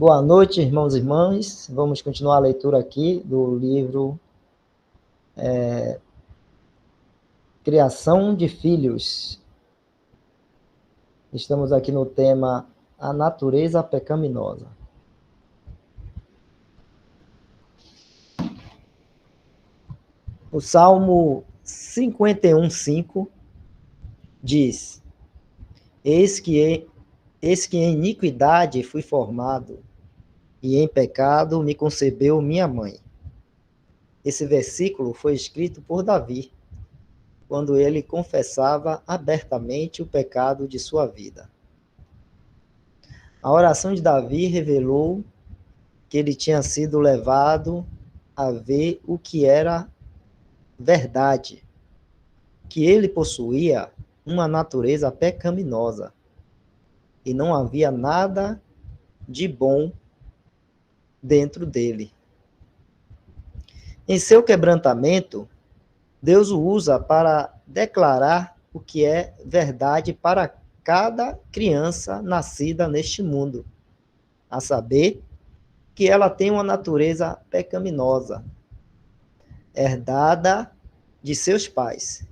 Boa noite, irmãos e irmãs. Vamos continuar a leitura aqui do livro Criação de Filhos. Estamos aqui no tema A Natureza Pecaminosa. O Salmo 51:5 diz: Eis que em iniquidade fui formado, e em pecado me concebeu minha mãe. Esse versículo foi escrito por Davi, quando ele confessava abertamente o pecado de sua vida. A oração de Davi revelou que ele tinha sido levado a ver o que era verdade, que ele possuía uma natureza pecaminosa e não havia nada de bom dentro dele. Em seu quebrantamento, Deus o usa para declarar o que é verdade para cada criança nascida neste mundo, a saber, que ela tem uma natureza pecaminosa, herdada de seus pais.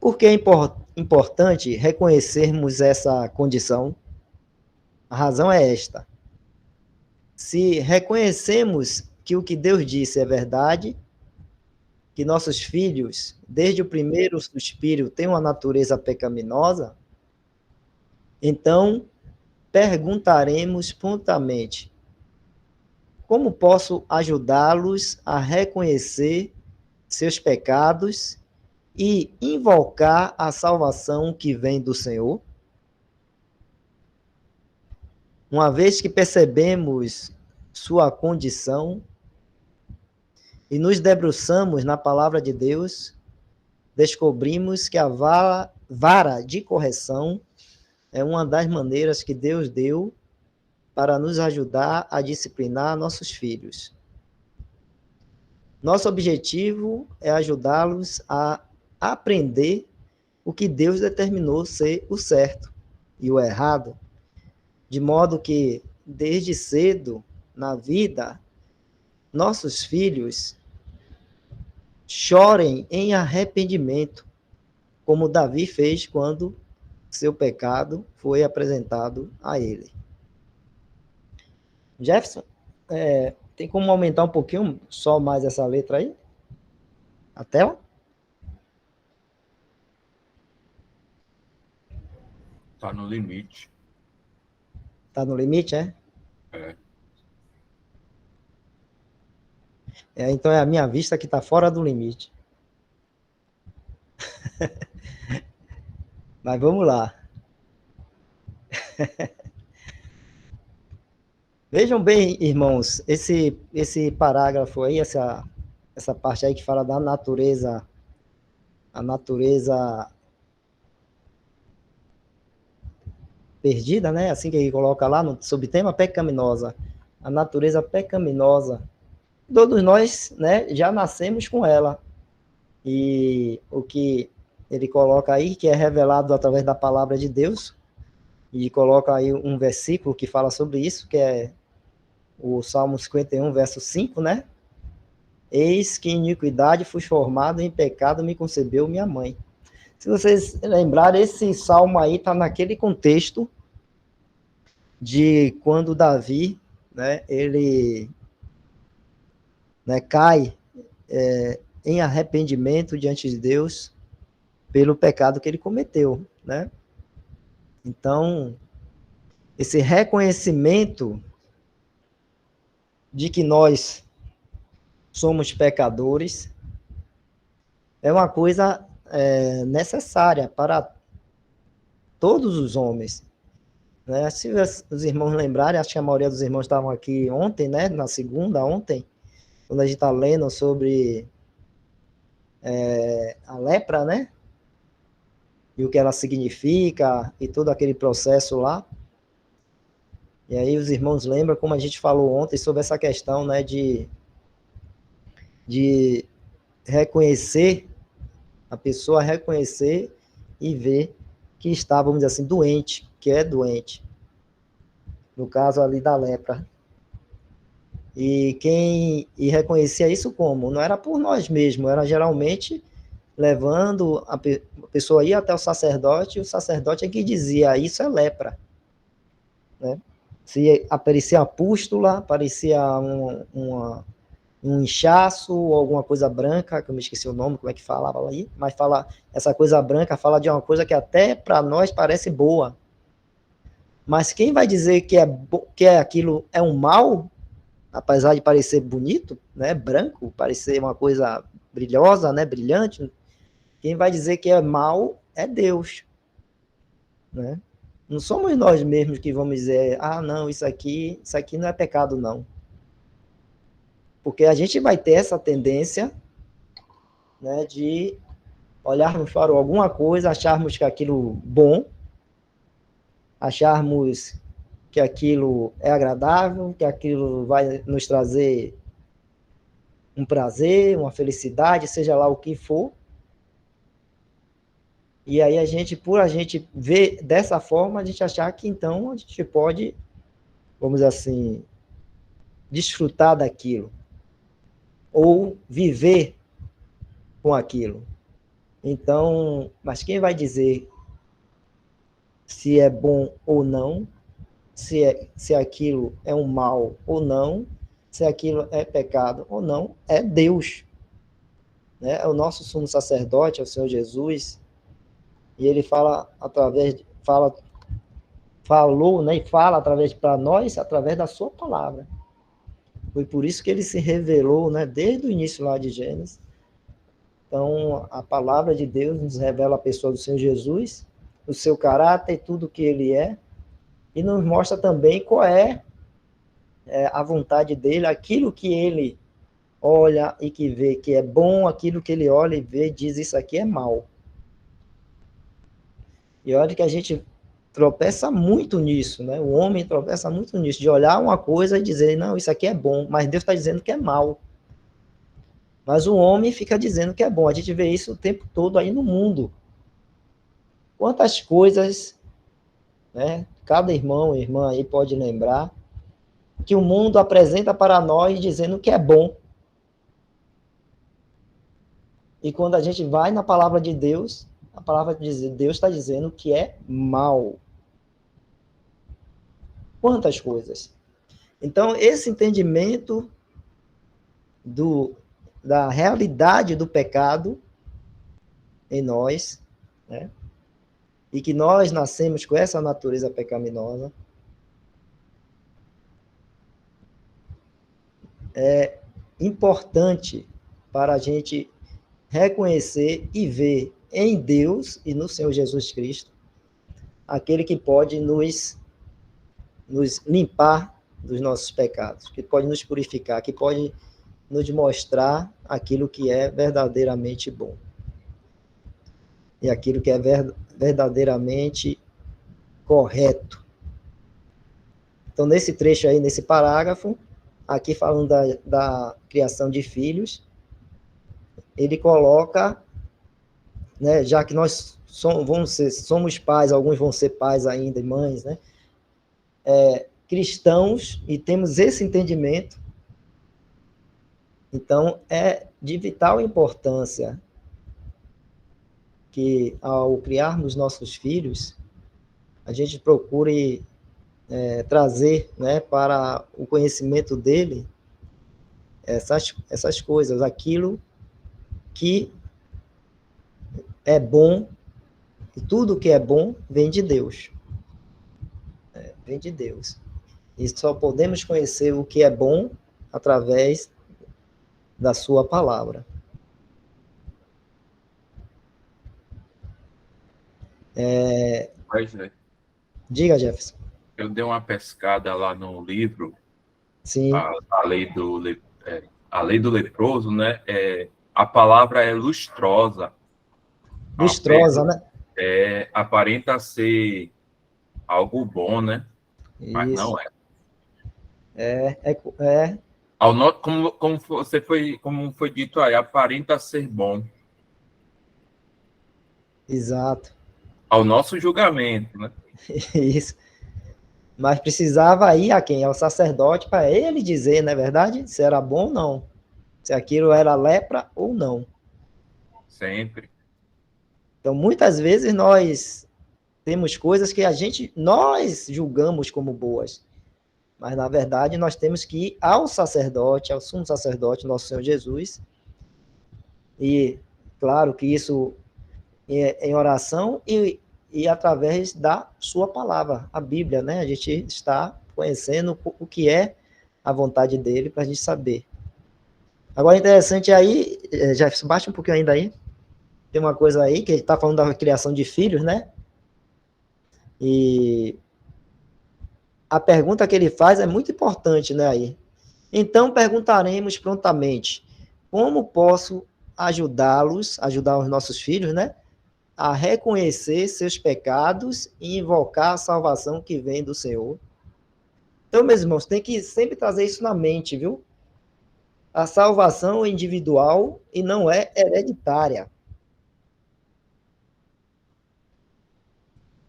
Por que é importante reconhecermos essa condição? A razão é esta. Se reconhecemos que o que Deus disse é verdade, que nossos filhos, desde o primeiro suspiro, têm uma natureza pecaminosa, então perguntaremos prontamente: como posso ajudá-los a reconhecer seus pecados e invocar a salvação que vem do Senhor? Uma vez que percebemos sua condição e nos debruçamos na palavra de Deus, descobrimos que a vara de correção é uma das maneiras que Deus deu para nos ajudar a disciplinar nossos filhos. Nosso objetivo é ajudá-los a aprender o que Deus determinou ser o certo e o errado, de modo que, desde cedo na vida, nossos filhos chorem em arrependimento, como Davi fez quando seu pecado foi apresentado a ele. Jefferson, tem como aumentar um pouquinho só mais essa letra aí? A tela? Tá no limite. Tá no limite, é? Então é a minha vista que está fora do limite. Mas vamos lá. Vejam bem, irmãos, esse parágrafo aí, essa parte aí que fala da natureza, a natureza perdida, né? Assim que ele coloca lá no subtema pecaminosa, a natureza pecaminosa. Todos nós, né, já nascemos com ela. E o que ele coloca aí, que é revelado através da palavra de Deus, e coloca aí um versículo que fala sobre isso, que é o Salmo 51, verso 5, né? Eis que em iniquidade fui formado, em pecado me concebeu minha mãe. Se vocês lembrarem, esse salmo aí está naquele contexto de quando Davi, né, ele, né, cai em arrependimento diante de Deus pelo pecado que ele cometeu, né? Então, esse reconhecimento de que nós somos pecadores é uma coisa necessária para todos os homens, né? Se os irmãos lembrarem, acho que a maioria dos irmãos estavam aqui ontem, né? Na segunda, ontem, quando a gente está lendo sobre a lepra, né? E o que ela significa e todo aquele processo lá. E aí os irmãos lembram como a gente falou ontem sobre essa questão, né? De reconhecer, a pessoa reconhecer e ver que está, vamos dizer assim, doente, que é doente. no caso ali da lepra. E reconhecia isso como? Não era por nós mesmos, era geralmente levando a pessoa ia até o sacerdote é que dizia, isso é lepra. Né? Se aparecia a pústula, aparecia um inchaço ou alguma coisa branca, que eu me esqueci o nome, como é que falava aí, mas essa coisa branca fala de uma coisa que até para nós parece boa. Mas quem vai dizer que aquilo é um mal, apesar de parecer bonito, né, branco, parecer uma coisa brilhosa, né, brilhante, quem vai dizer que é mal é Deus, né? Não somos nós mesmos que vamos dizer, não, isso aqui não é pecado, não. Porque a gente vai ter essa tendência, né, de olharmos para alguma coisa, acharmos que aquilo bom, acharmos que aquilo é agradável, que aquilo vai nos trazer um prazer, uma felicidade, seja lá o que for. E aí por a gente ver dessa forma, a gente achar que então a gente pode, vamos dizer assim, desfrutar daquilo ou viver com aquilo. Então, mas quem vai dizer se é bom ou não, se aquilo é um mal ou não, se aquilo é pecado ou não, é Deus. Né? É o nosso sumo sacerdote, é o Senhor Jesus, e ele falou, né, e fala através para nós, através da sua palavra. Foi por isso que ele se revelou, né, desde o início lá de Gênesis. Então, a palavra de Deus nos revela a pessoa do Senhor Jesus, o seu caráter e tudo que ele é, e nos mostra também qual é a vontade dele, aquilo que ele olha e que vê que é bom, aquilo que ele olha e vê e diz, isso aqui é mal. E olha que a gente tropeça muito nisso, né? O homem tropeça muito nisso, de olhar uma coisa e dizer, não, isso aqui é bom, mas Deus está dizendo que é mal. Mas o homem fica dizendo que é bom. A gente vê isso o tempo todo aí no mundo. Quantas coisas, né? Cada irmão e irmã aí pode lembrar que o mundo apresenta para nós dizendo que é bom. E quando a gente vai na palavra de Deus, a palavra de Deus está dizendo que é mal. Quantas coisas. Então, esse entendimento da realidade do pecado em nós, né? E que nós nascemos com essa natureza pecaminosa, é importante para a gente reconhecer e ver em Deus e no Senhor Jesus Cristo aquele que pode nos limpar dos nossos pecados, que pode nos purificar, que pode nos mostrar aquilo que é verdadeiramente bom. E aquilo que é verdadeiramente correto. Então, nesse trecho aí, nesse parágrafo, aqui falando da criação de filhos, ele coloca, né, já que nós somos pais, alguns vão ser pais ainda e mães, né, cristãos, e temos esse entendimento, então é de vital importância que, ao criarmos nossos filhos, a gente procure trazer, né, para o conhecimento dele essas coisas, aquilo que é bom, e tudo que é bom vem de Deus. Vem de Deus. E só podemos conhecer o que é bom através da sua palavra. Pois é. Diga, Jefferson. Eu dei uma pescada lá no livro, Sim. a lei do leproso, né? A palavra é lustrosa. Lustrosa, né? Aparenta ser algo bom, né? Mas Isso. não é. É. Como foi dito aí, aparenta ser bom. Exato. Ao nosso julgamento, né? Isso. Mas precisava ir a quem? Ao sacerdote, para ele dizer, não é verdade? Se era bom ou não. Se aquilo era lepra ou não. Sempre. Então, muitas vezes nós temos coisas que nós julgamos como boas. Mas, na verdade, nós temos que ir ao sacerdote, ao sumo sacerdote, nosso Senhor Jesus. E, claro que isso é em oração e através da sua palavra, a Bíblia, né? A gente está conhecendo o que é a vontade dele para a gente saber. Agora, interessante aí, já baixa um pouquinho ainda aí, tem uma coisa aí, que ele está falando da criação de filhos, né? E a pergunta que ele faz é muito importante, né, aí. Então, perguntaremos prontamente, como posso ajudar os nossos filhos, né, a reconhecer seus pecados e invocar a salvação que vem do Senhor? Então, meus irmãos, tem que sempre trazer isso na mente, viu? A salvação é individual e não é hereditária.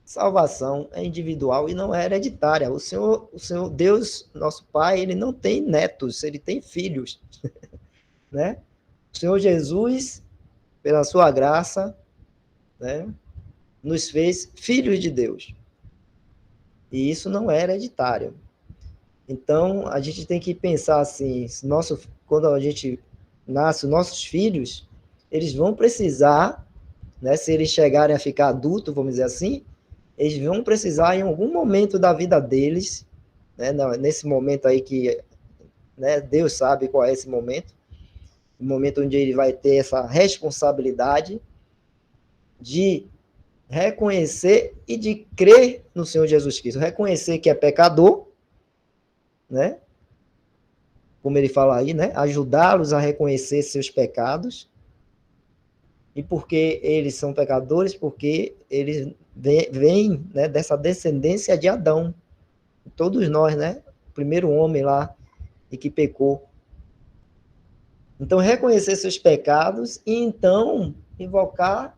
Salvação é individual e não é hereditária. O Senhor Deus, nosso Pai, ele não tem netos, ele tem filhos, né? O Senhor Jesus, pela sua graça, né, nos fez filhos de Deus. E isso não é hereditário. Então, a gente tem que pensar assim, quando a gente nasce, os nossos filhos, eles vão precisar, né, se eles chegarem a ficar adultos, vamos dizer assim, eles vão precisar, em algum momento da vida deles, né, nesse momento aí que, né, Deus sabe qual é esse momento, o momento onde ele vai ter essa responsabilidade de reconhecer e de crer no Senhor Jesus Cristo. Reconhecer que é pecador, né? Como ele fala aí, né? Ajudá-los a reconhecer seus pecados. E porque eles são pecadores? Porque eles vêm, né, dessa descendência de Adão. Todos nós, né? O primeiro homem lá e que pecou. Então, reconhecer seus pecados e então invocar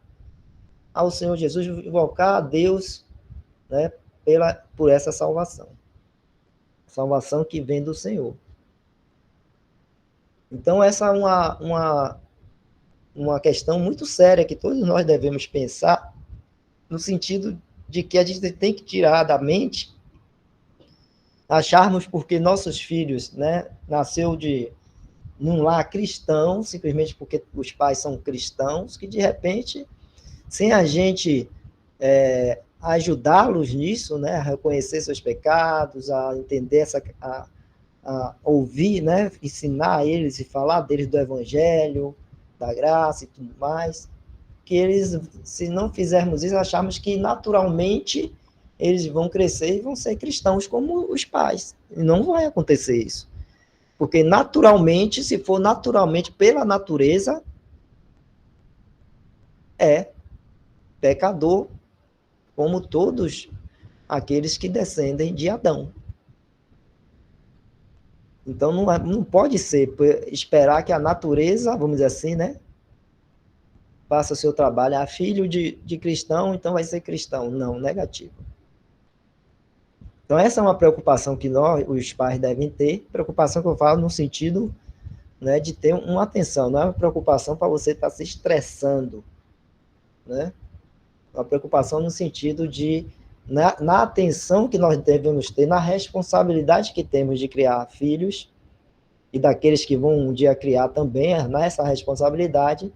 ao Senhor Jesus, invocar a Deus, né, por essa salvação. Salvação que vem do Senhor. Então, essa é uma questão muito séria que todos nós devemos pensar, no sentido de que a gente tem que tirar da mente acharmos porque nossos filhos, né, nasceu num lar cristão, simplesmente porque os pais são cristãos, que de repente, sem a gente ajudá-los nisso, né, a reconhecer seus pecados, a entender a ouvir, né, ensinar eles e falar deles do evangelho, da graça e tudo mais, que eles, se não fizermos isso, achamos que naturalmente eles vão crescer e vão ser cristãos como os pais. E não vai acontecer isso. Porque naturalmente, se for naturalmente pela natureza, é pecador, como todos aqueles que descendem de Adão. Então, não pode ser esperar que a natureza, vamos dizer assim, né, faça o seu trabalho. Ah, filho de cristão, então vai ser cristão. Não, negativo. Então, essa é uma preocupação que nós, os pais, devem ter. Preocupação que eu falo no sentido, né, de ter uma atenção. Não é uma preocupação para você estar se estressando, né? Uma preocupação no sentido de, na atenção que nós devemos ter, na responsabilidade que temos de criar filhos, e daqueles que vão um dia criar também, nessa responsabilidade,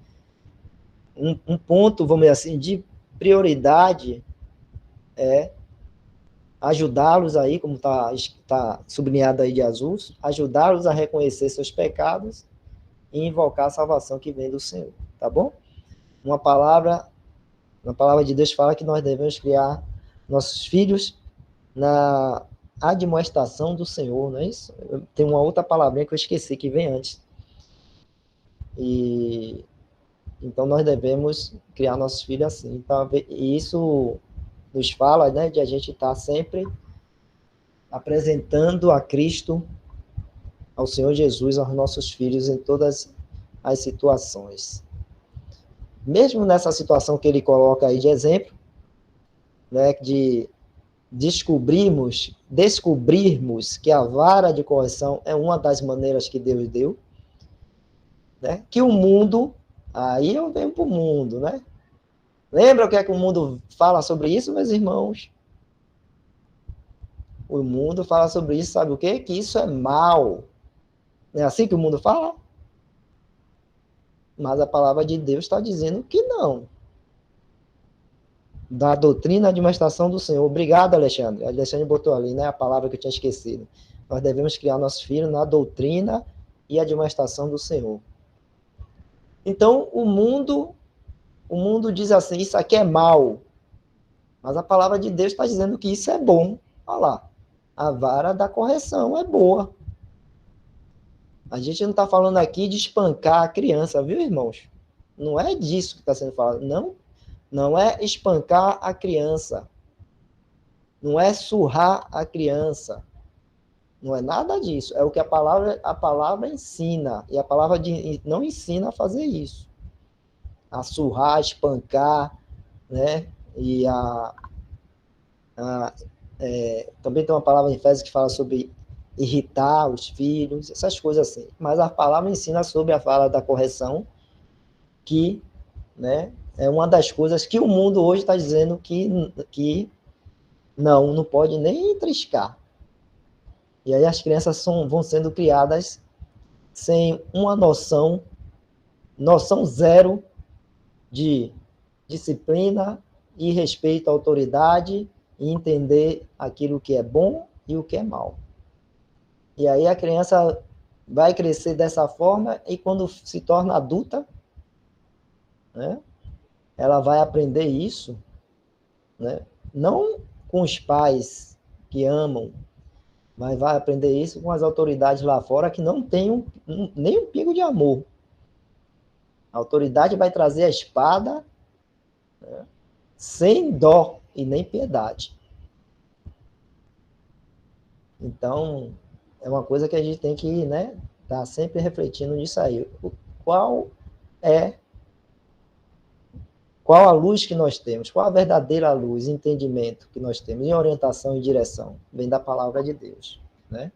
um ponto, vamos dizer assim, de prioridade é ajudá-los aí, como tá sublinhado aí de azul, ajudá-los a reconhecer seus pecados e invocar a salvação que vem do Senhor, tá bom? Uma palavra de Deus fala que nós devemos criar nossos filhos na admoestação do Senhor, não é isso? Tem uma outra palavrinha que eu esqueci, que vem antes. E então nós devemos criar nossos filhos assim. Então, e isso nos fala, né, de a gente estar sempre apresentando a Cristo, ao Senhor Jesus, aos nossos filhos em todas as situações. Mesmo nessa situação que ele coloca aí de exemplo, né, de descobrirmos que a vara de correção é uma das maneiras que Deus deu, né? Que o mundo, aí eu venho para o mundo, né? Lembra o que é que o mundo fala sobre isso, meus irmãos? O mundo fala sobre isso, sabe o quê? Que isso é mal. Não é assim que o mundo fala? Mas a palavra de Deus está dizendo que não. Da doutrina e administração do Senhor. Obrigado, Alexandre. Alexandre botou ali, né, a palavra que eu tinha esquecido. Nós devemos criar nossos filhos na doutrina e administração do Senhor. Então, o mundo diz assim, isso aqui é mal. Mas a palavra de Deus está dizendo que isso é bom. Olha lá, a vara da correção é boa. A gente não está falando aqui de espancar a criança, viu, irmãos? Não é disso que está sendo falado. Não, não é espancar a criança. Não é surrar a criança. Não é nada disso. É o que a palavra ensina. E a palavra não ensina a fazer isso. A surrar, a espancar, né? E também tem uma palavra em Efésios que fala sobre irritar os filhos, essas coisas assim. Mas a palavra ensina sobre a fala da correção, que, né, é uma das coisas que o mundo hoje está dizendo que não pode nem triscar. E aí as crianças vão sendo criadas sem uma noção zero de disciplina e respeito à autoridade e entender aquilo que é bom e o que é mal. E aí a criança vai crescer dessa forma e quando se torna adulta, né, ela vai aprender isso, né, não com os pais que amam, mas vai aprender isso com as autoridades lá fora que não têm nem um pingo de amor. A autoridade vai trazer a espada, né, sem dó e nem piedade. Então, é uma coisa que a gente tem que, né, estar sempre refletindo nisso aí. Qual a luz que nós temos? Qual a verdadeira luz, entendimento que nós temos em orientação e direção? Vem da palavra de Deus, né?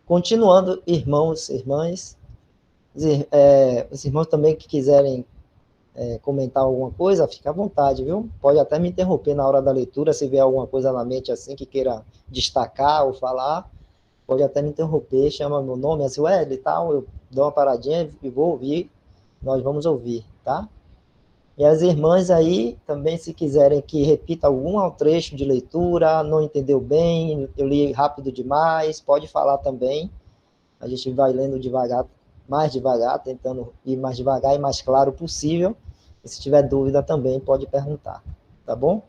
Continuando, irmãos, irmãs, os irmãos também que quiserem comentar alguma coisa, fica à vontade, viu? Pode até me interromper na hora da leitura, se vier alguma coisa na mente assim que queira destacar ou falar, pode até me interromper, chama meu nome, assim, e tal, eu dou uma paradinha e vou ouvir, nós vamos ouvir, tá? E as irmãs aí, também, se quiserem que repita algum trecho de leitura, não entendeu bem, eu li rápido demais, pode falar também, a gente vai lendo devagar, mais devagar, tentando ir mais devagar e mais claro possível. E se tiver dúvida também pode perguntar, tá bom?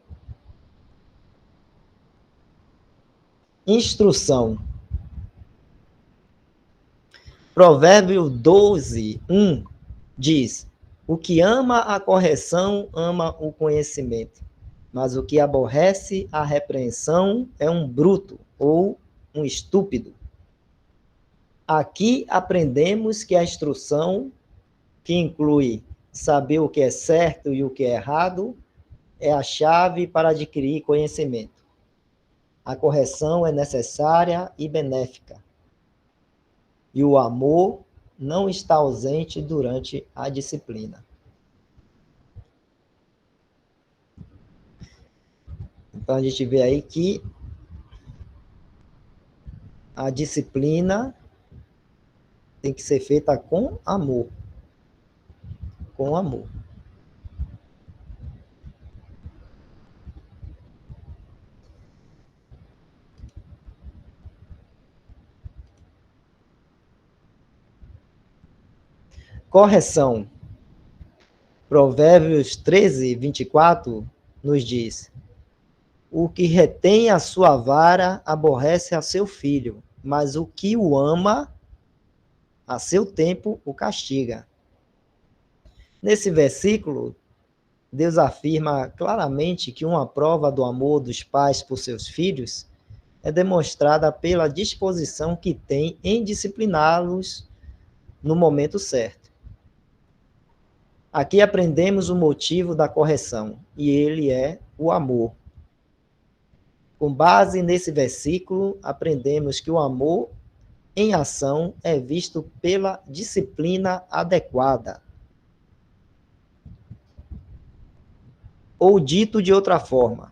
Instrução. Provérbio 12, 1 diz: o que ama a correção ama o conhecimento, mas o que aborrece a repreensão é um bruto ou um estúpido. Aqui aprendemos que a instrução, que inclui saber o que é certo e o que é errado, é a chave para adquirir conhecimento. A correção é necessária e benéfica. E o amor não está ausente durante a disciplina. Então a gente vê aí que a disciplina tem que ser feita com amor. Com amor. Correção. Provérbios 13, 24 nos diz: o que retém a sua vara aborrece a seu filho, mas o que o ama, a seu tempo o castiga. Nesse versículo, Deus afirma claramente que uma prova do amor dos pais por seus filhos é demonstrada pela disposição que tem em discipliná-los no momento certo. Aqui aprendemos o motivo da correção, e ele é o amor. Com base nesse versículo, aprendemos que o amor em ação é visto pela disciplina adequada. Ou dito de outra forma,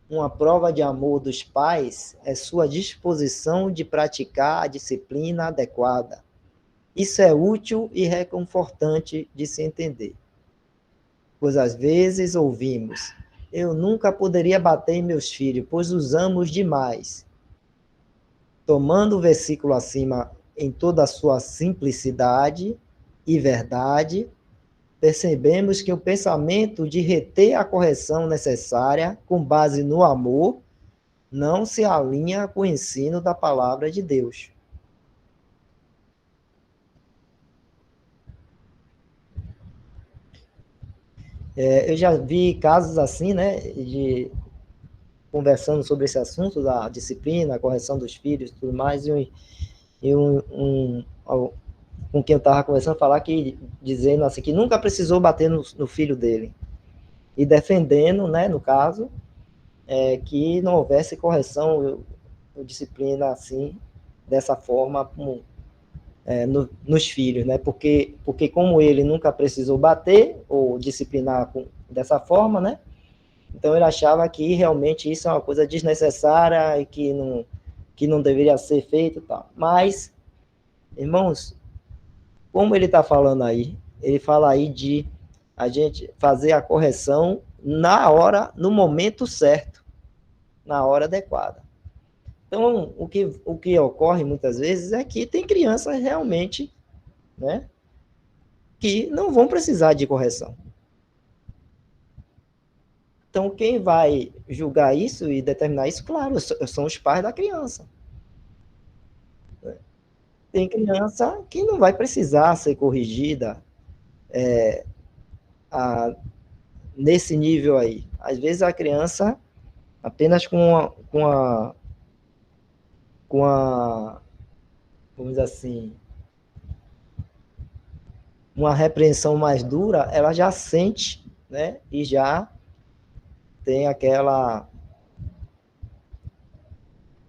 uma prova de amor dos pais é sua disposição de praticar a disciplina adequada. Isso é útil e reconfortante de se entender. Pois às vezes ouvimos: eu nunca poderia bater em meus filhos, pois os amo demais. Tomando o versículo acima em toda a sua simplicidade e verdade, percebemos que o pensamento de reter a correção necessária com base no amor não se alinha com o ensino da palavra de Deus. Eu já vi casos assim, né, conversando sobre esse assunto da disciplina, a correção dos filhos e tudo mais, com quem eu estava conversando, falar que, dizendo assim, que nunca precisou bater no filho dele. E defendendo, né, no caso, que não houvesse correção ou disciplina assim, dessa forma, nos filhos, né? Porque como ele nunca precisou bater ou disciplinar dessa forma, né? Então ele achava que realmente isso é uma coisa desnecessária e que não deveria ser feito e tal. Mas, irmãos, como ele está falando aí, ele fala aí de a gente fazer a correção na hora, no momento certo, na hora adequada. Então, o que ocorre muitas vezes é que tem crianças realmente, né, que não vão precisar de correção. Então, quem vai julgar isso e determinar isso, claro, são os pais da criança. Tem criança que não vai precisar ser corrigida nesse nível aí. Às vezes a criança, apenas vamos dizer assim, uma repreensão mais dura, ela já sente, né, e já tem aquela,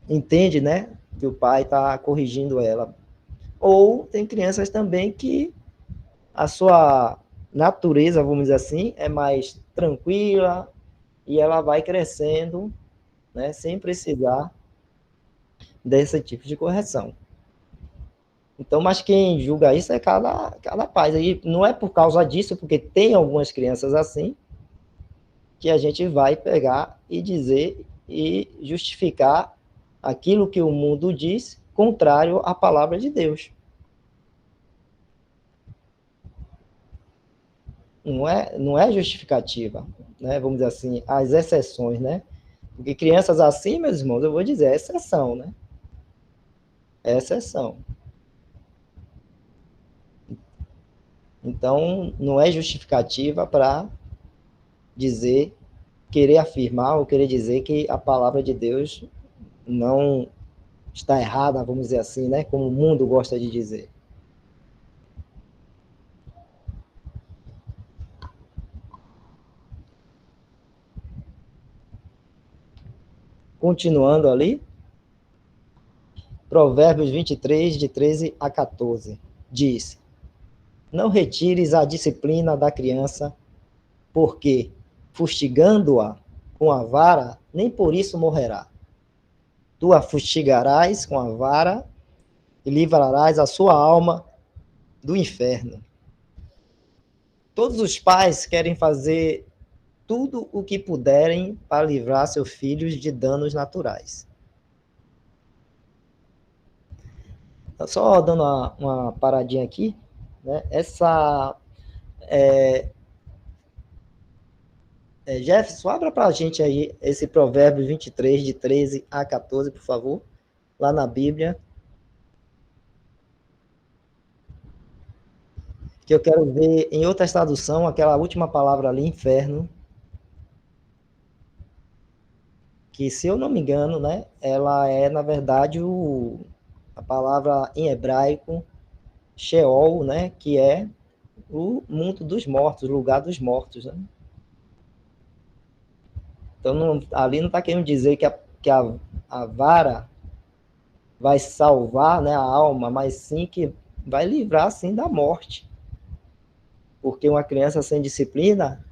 entende, né, que o pai está corrigindo ela. Ou tem crianças também que a sua natureza, vamos dizer assim, é mais tranquila e ela vai crescendo, né, sem precisar desse tipo de correção. Então, mas quem julga isso é cada pai. E não é por causa disso, porque tem algumas crianças assim, que a gente vai pegar e dizer e justificar aquilo que o mundo diz, contrário à palavra de Deus. Não é justificativa, né? Vamos dizer assim, as exceções, né? Porque crianças assim, meus irmãos, eu vou dizer, é exceção, né? É exceção. Então, não é justificativa para dizer, querer afirmar ou querer dizer que a palavra de Deus não está errada, vamos dizer assim, né? Como o mundo gosta de dizer. Continuando ali, Provérbios 23, de 13 a 14, diz: não retires a disciplina da criança, porque, fustigando-a com a vara, nem por isso morrerá. Tu a fustigarás com a vara e livrarás a sua alma do inferno. Todos os pais querem fazer tudo o que puderem para livrar seus filhos de danos naturais. Só dando uma paradinha aqui, né? Jefferson, abra para a gente aí esse provérbio 23, de 13 a 14, por favor, lá na Bíblia. Que eu quero ver em outra tradução aquela última palavra ali, inferno. que, se eu não me engano, né, ela é, na verdade, a palavra em hebraico, Sheol, né, que é o mundo dos mortos, o lugar dos mortos, né? Então, ali não está querendo dizer que a vara vai salvar, né, a alma, mas sim que vai livrar, sim, da morte. Porque uma criança sem disciplina,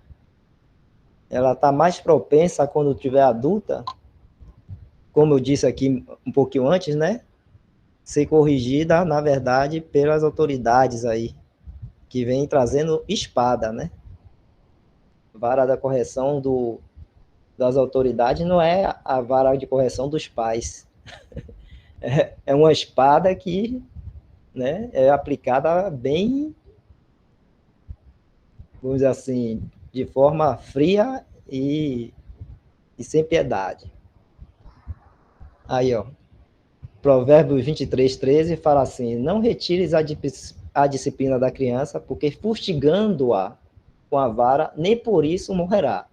ela está mais propensa, quando tiver adulta, como eu disse aqui um pouquinho antes, né, ser corrigida, na verdade, pelas autoridades aí, que vem trazendo espada, né? Vara da correção das autoridades não é a vara de correção dos pais. É uma espada que, né, é aplicada bem, vamos dizer assim, de forma fria e sem piedade. Aí, ó, Provérbios 23:13 fala assim: não retires a disciplina da criança, porque fustigando-a com a vara, nem por isso morrerá.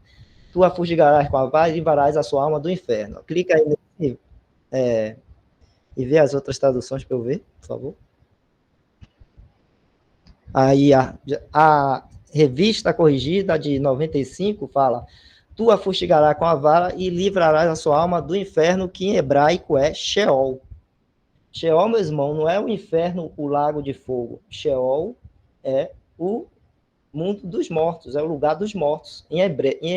Tu a fustigarás com a vara e livrarás a sua alma do inferno. Clica aí e vê as outras traduções para eu ver, por favor. Aí a revista corrigida de 95 fala: tu a fustigarás com a vara e livrarás a sua alma do inferno, que em hebraico é Sheol. Sheol, meu irmão, não é o inferno, o lago de fogo. Sheol é o mundo dos mortos, é o lugar dos mortos. Em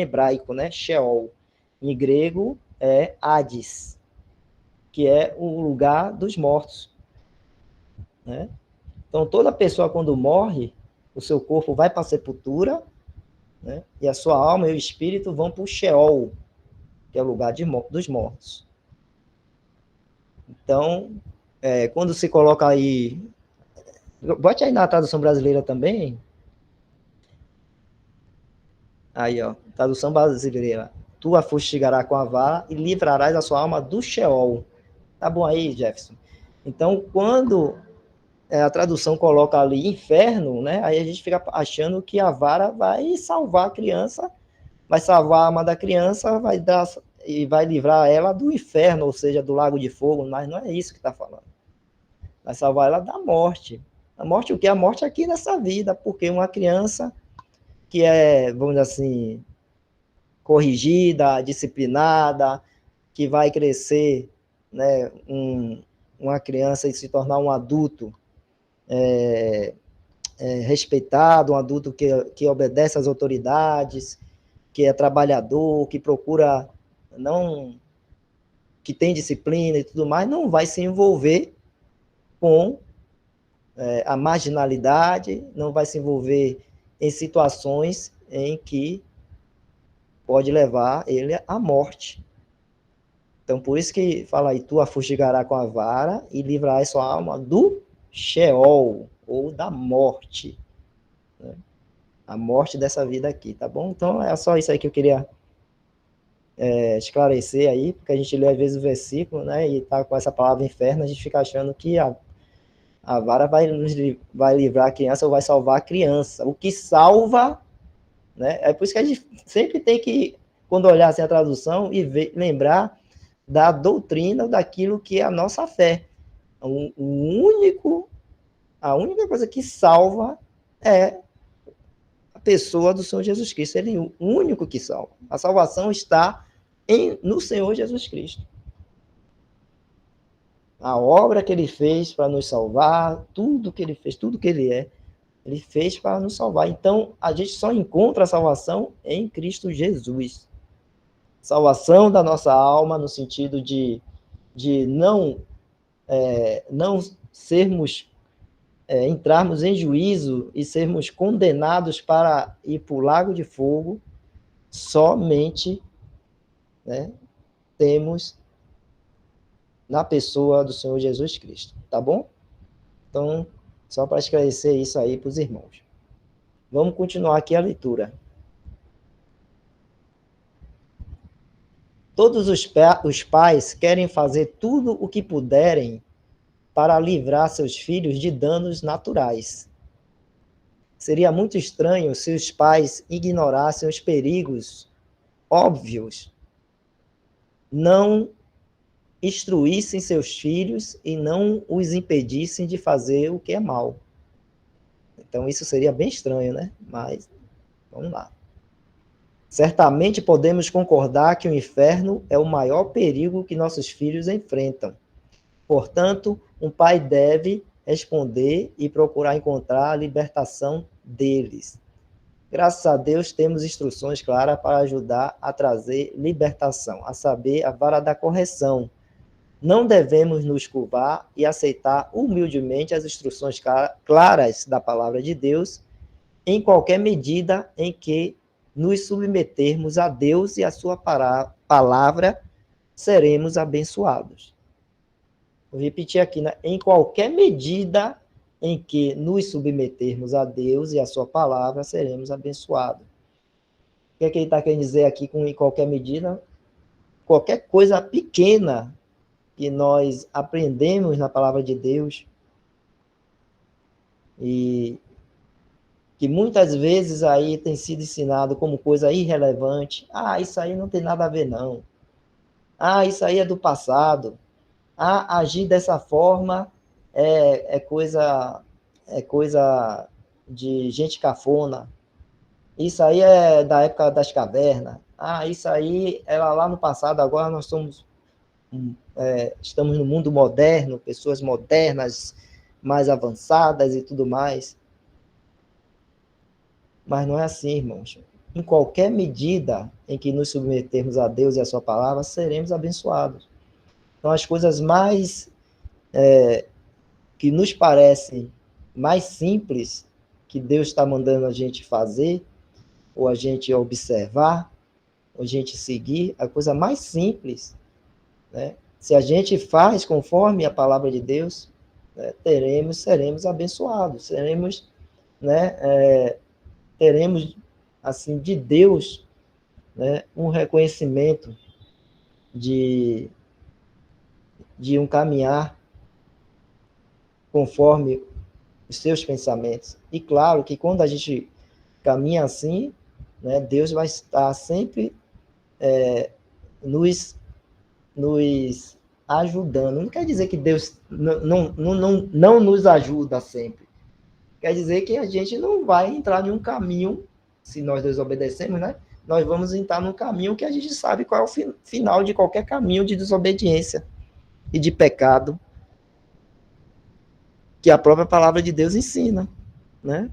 hebraico, né? Sheol. Em grego é Hades, que é o lugar dos mortos, né? Então, toda pessoa, quando morre, o seu corpo vai para a sepultura, né? E a sua alma e o espírito vão para o Sheol, que é o lugar dos mortos. Então, quando se coloca aí... Bote aí na tradução brasileira também. Aí, ó, tradução brasileira. Tu a fustigarás com a vara e livrarás a sua alma do Sheol. Tá bom aí, Jefferson? Então, quando a tradução coloca ali inferno, né? Aí a gente fica achando que a vara vai salvar a criança, vai salvar a alma da criança, e vai livrar ela do inferno, ou seja, do lago de fogo, mas não é isso que está falando. Vai salvar ela da morte. A morte, o que? A morte aqui nessa vida, porque uma criança que é, vamos dizer assim, corrigida, disciplinada, que vai crescer, né, uma criança e se tornar um adulto respeitado, um adulto que obedece às autoridades, que é trabalhador, que procura, não, que tem disciplina e tudo mais, não vai se envolver com a marginalidade, não vai se envolver em situações em que pode levar ele à morte. Então, por isso que fala aí, tu a fustigarás com a vara e livrarás sua alma do Sheol, ou da morte, né? A morte dessa vida aqui, tá bom? Então, é só isso aí que eu queria esclarecer aí, porque a gente lê às vezes o versículo, né, e tá com essa palavra inferno, a gente fica achando que a vara vai livrar a criança ou vai salvar a criança. O que salva, né, é por isso que a gente sempre tem que, quando olhar assim a tradução, e lembrar da doutrina, daquilo que é a nossa fé. A única coisa que salva é a pessoa do Senhor Jesus Cristo. Ele é o único que salva. A salvação está no Senhor Jesus Cristo. A obra que ele fez para nos salvar, tudo que ele fez, tudo que ele fez para nos salvar. Então, a gente só encontra a salvação em Cristo Jesus. Salvação da nossa alma, no sentido de não sermos, entrarmos em juízo e sermos condenados para ir para o lago de fogo, somente, né, temos na pessoa do Senhor Jesus Cristo, tá bom? Então, só para esclarecer isso aí para os irmãos. Vamos continuar aqui a leitura. Todos os pais querem fazer tudo o que puderem para livrar seus filhos de danos naturais. Seria muito estranho se os pais ignorassem os perigos óbvios não instruíssem seus filhos e não os impedissem de fazer o que é mal. Então, isso seria bem estranho, né? Mas, vamos lá. Certamente podemos concordar que o inferno é o maior perigo que nossos filhos enfrentam. Portanto, um pai deve responder e procurar encontrar a libertação deles. Graças a Deus, temos instruções claras para ajudar a trazer libertação, a saber, a vara da correção. Não devemos nos curvar e aceitar humildemente as instruções claras da palavra de Deus, em qualquer medida em que nos submetermos a Deus e a sua palavra, seremos abençoados. Vou repetir aqui, né? Em qualquer medida em que nos submetermos a Deus e a sua palavra, seremos abençoados. O que é que ele está querendo dizer aqui com em qualquer medida? Qualquer coisa pequena que nós aprendemos na palavra de Deus e que muitas vezes aí tem sido ensinado como coisa irrelevante. Ah, isso aí não tem nada a ver, não. Ah, isso aí é do passado. Ah, agir dessa forma é coisa de gente cafona. Isso aí é da época das cavernas. Ah, isso aí era lá no passado, agora nós estamos no mundo moderno, pessoas modernas, mais avançadas e tudo mais. Mas não é assim, irmãos. Em qualquer medida em que nos submetermos a Deus e a sua palavra, seremos abençoados. Então, as coisas mais que nos parecem mais simples que Deus está mandando a gente fazer, ou a gente observar, ou a gente seguir, a coisa mais simples, né? Se a gente faz conforme a palavra de Deus, né, seremos abençoados, teremos assim de Deus, né, um reconhecimento de um caminhar conforme os seus pensamentos. E claro que quando a gente caminha assim, né, Deus vai estar sempre nos ajudando. Não quer dizer que Deus não nos ajuda sempre. Quer dizer que a gente não vai entrar em um caminho, se nós desobedecemos, né? Nós vamos entrar num caminho que a gente sabe qual é o final de qualquer caminho de desobediência e de pecado, que a própria palavra de Deus ensina, né?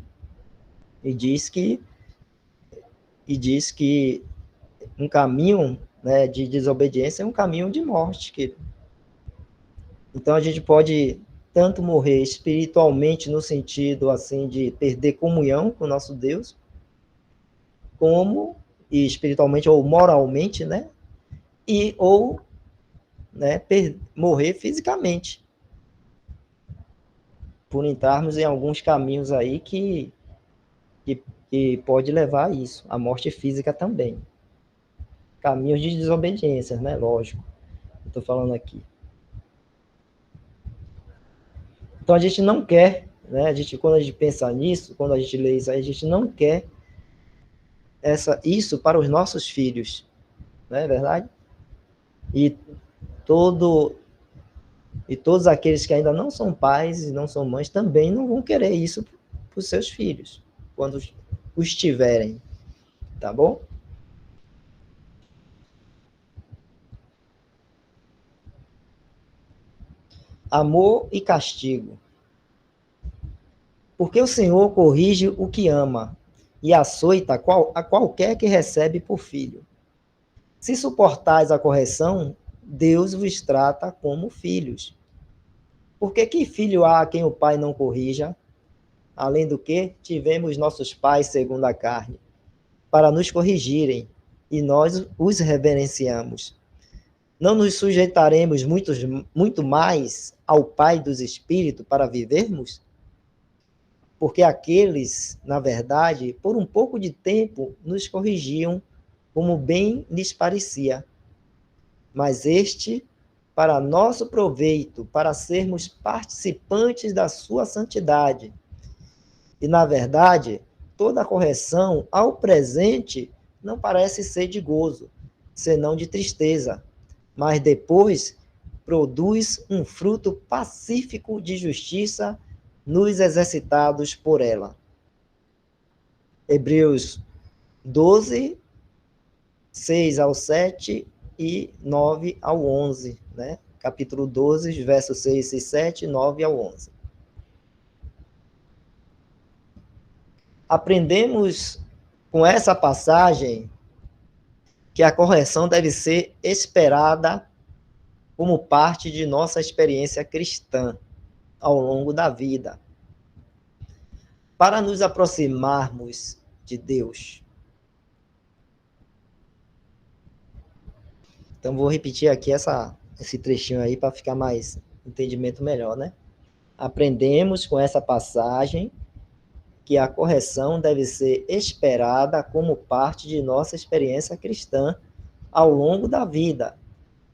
E diz que um caminho, né, de desobediência é um caminho de morte. Então a gente pode tanto morrer espiritualmente no sentido assim de perder comunhão com o nosso Deus, como e espiritualmente ou moralmente, né? Ou né, morrer fisicamente, por entrarmos em alguns caminhos aí que pode levar a isso, a morte física também. Caminhos de desobediência, né? Lógico, estou falando aqui. Então a gente não quer, né? Quando a gente pensa nisso, quando a gente lê isso aí, a gente não quer isso para os nossos filhos, não é verdade? E todos aqueles que ainda não são pais e não são mães também não vão querer isso para os seus filhos, quando os tiverem, tá bom? Amor e castigo. Porque o Senhor corrige o que ama e açoita a qualquer que recebe por filho. Se suportais a correção, Deus vos trata como filhos. Porque que filho há a quem o pai não corrija? Além do que, tivemos nossos pais segundo a carne, para nos corrigirem, e nós os reverenciamos. Não nos sujeitaremos muito mais ao Pai dos Espíritos para vivermos? Porque aqueles, na verdade, por um pouco de tempo, nos corrigiam como bem lhes parecia. Mas este, para nosso proveito, para sermos participantes da sua santidade. E, na verdade, toda correção, ao presente, não parece ser de gozo, senão de tristeza, mas depois produz um fruto pacífico de justiça nos exercitados por ela. Hebreus 12, 6 ao 7 e 9 ao 11, né? Capítulo 12, versos 6 e 7, 9 ao 11. Aprendemos com essa passagem que a correção deve ser esperada como parte de nossa experiência cristã ao longo da vida, para nos aproximarmos de Deus. Então, vou repetir aqui esse trechinho aí para ficar mais entendimento melhor, né? Aprendemos com essa passagem que a correção deve ser esperada como parte de nossa experiência cristã ao longo da vida,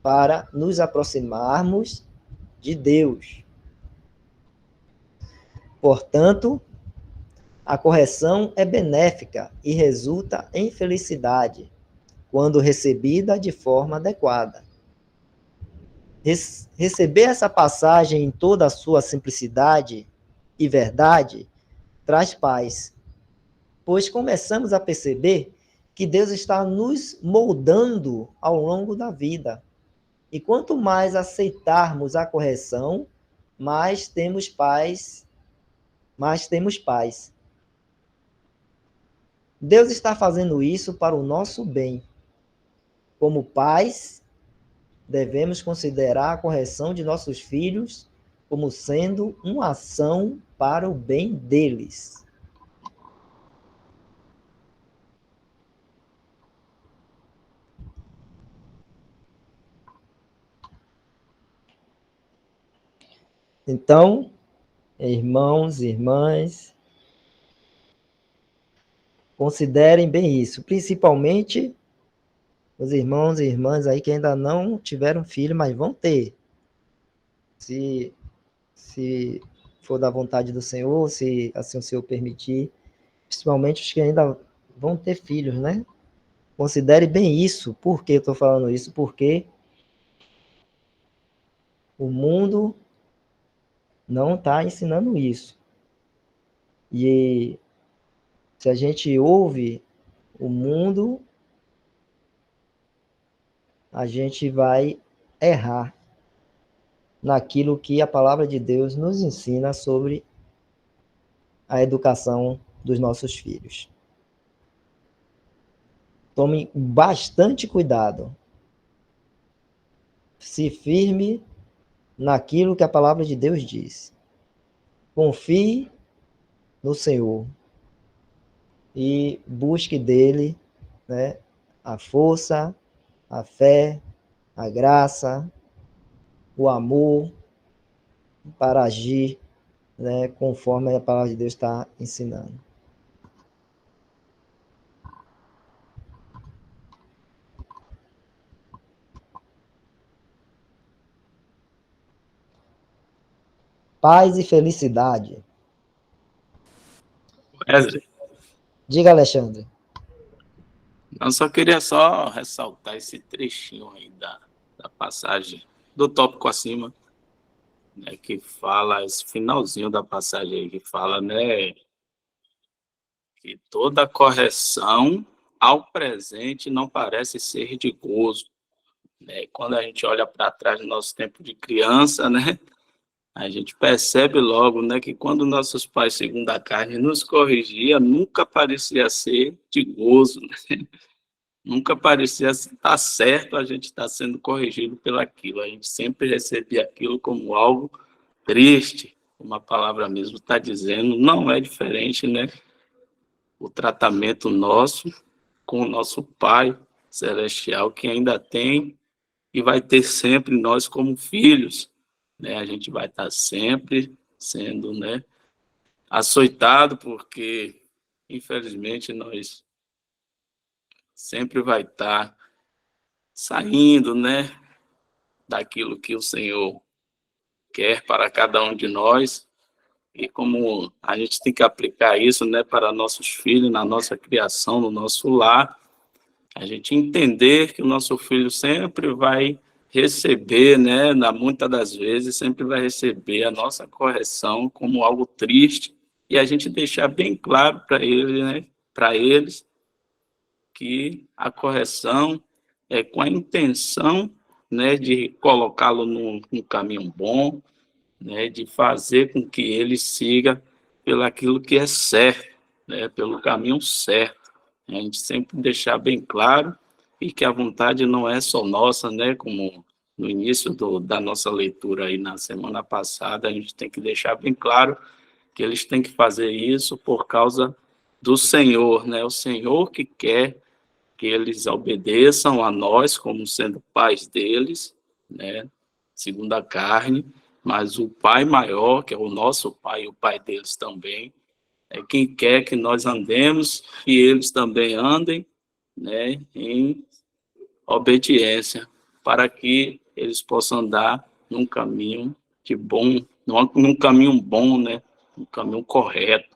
para nos aproximarmos de Deus. Portanto, a correção é benéfica e resulta em felicidade, quando recebida de forma adequada. Receber essa passagem em toda a sua simplicidade e verdade traz paz, pois começamos a perceber que Deus está nos moldando ao longo da vida. E quanto mais aceitarmos a correção, mais temos paz, Deus está fazendo isso para o nosso bem. Como pais, devemos considerar a correção de nossos filhos como sendo uma ação para o bem deles. Então, irmãos e irmãs, considerem bem isso, principalmente os irmãos e irmãs aí que ainda não tiveram filho, mas vão ter. Se for da vontade do Senhor, se assim o Senhor permitir, principalmente os que ainda vão ter filhos, né? Considere bem isso. Por que eu estou falando isso? Porque o mundo não está ensinando isso. E se a gente ouve o mundo, a gente vai errar naquilo que a palavra de Deus nos ensina sobre a educação dos nossos filhos. Tome bastante cuidado. Se firme naquilo que a palavra de Deus diz. Confie no Senhor e busque dele, né, a força, a fé, a graça, o amor para agir, né, conforme a palavra de Deus está ensinando. Paz e felicidade. Wesley, Diga, Alexandre. eu só queria ressaltar esse trechinho aí da passagem do tópico acima, né, que fala, esse finalzinho da passagem aí, que fala, né, que toda correção ao presente não parece ser de gozo, né? Quando a gente olha para trás no nosso tempo de criança, né, a gente percebe logo, né, que quando nossos pais, segundo a carne, nos corrigia, nunca parecia ser de gozo, né? Nunca parecia estar certo a gente estar sendo corrigido pelaquilo. A gente sempre recebia aquilo como algo triste, como a palavra mesmo está dizendo. Não é diferente, né? O tratamento nosso com o nosso Pai Celestial, que ainda tem e vai ter sempre nós como filhos, né? A gente vai estar sempre sendo, né, açoitado, porque, infelizmente, nós sempre vai estar saindo, né, daquilo que o Senhor quer para cada um de nós, e como a gente tem que aplicar isso, né, para nossos filhos, na nossa criação, no nosso lar, a gente entender que o nosso filho sempre vai receber, né, muitas das vezes, sempre vai receber a nossa correção como algo triste, e a gente deixar bem claro para ele, né, para eles, que a correção é com a intenção, né, de colocá-lo num caminho bom, né, de fazer com que ele siga pelo aquilo que é certo, né, pelo caminho certo. A gente sempre deixar bem claro e que a vontade não é só nossa, né, como no início da nossa leitura aí na semana passada, a gente tem que deixar bem claro que eles têm que fazer isso por causa do Senhor, né, o Senhor que quer que eles obedeçam a nós como sendo pais deles, né, segundo a carne, mas o Pai maior, que é o nosso Pai e o Pai deles também, é quem quer que nós andemos e eles também andem, né, em obediência, para que eles possam andar num caminho de bom, num caminho bom, né, um caminho correto.